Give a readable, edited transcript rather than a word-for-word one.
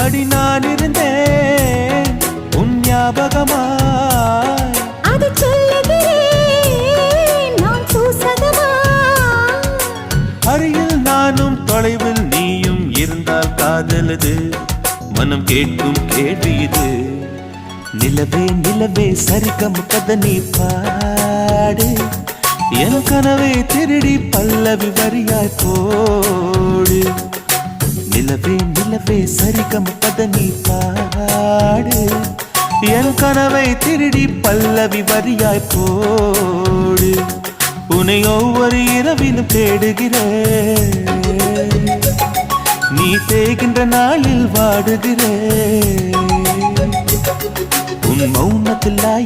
அடி நான் இருந்தேன் உன் ஞாபகமாய், அது சொல்லுகிறேன் நான் சூசகமா. அருகில் நானும் தொலைவில் நீயும் இருந்தால் காதலது மனம் கேட்கும் கேள்வி இது. நிலவே நிலவே சரிகம கதை நீ பாடு, என் கனவை திருடி பல்லவி வரியாய் போடு. நிலவே நிலவே சரிகம கதை நீ பாடு, என் கனவை திருடி பல்லவி வரியாய் போடு. உன்னை ஒவ்வொரு இரவிலும் தேடுகிறேன், நீ தேகின்ற நாளில் வாடுகிறேன். உன் மௌனத்தில்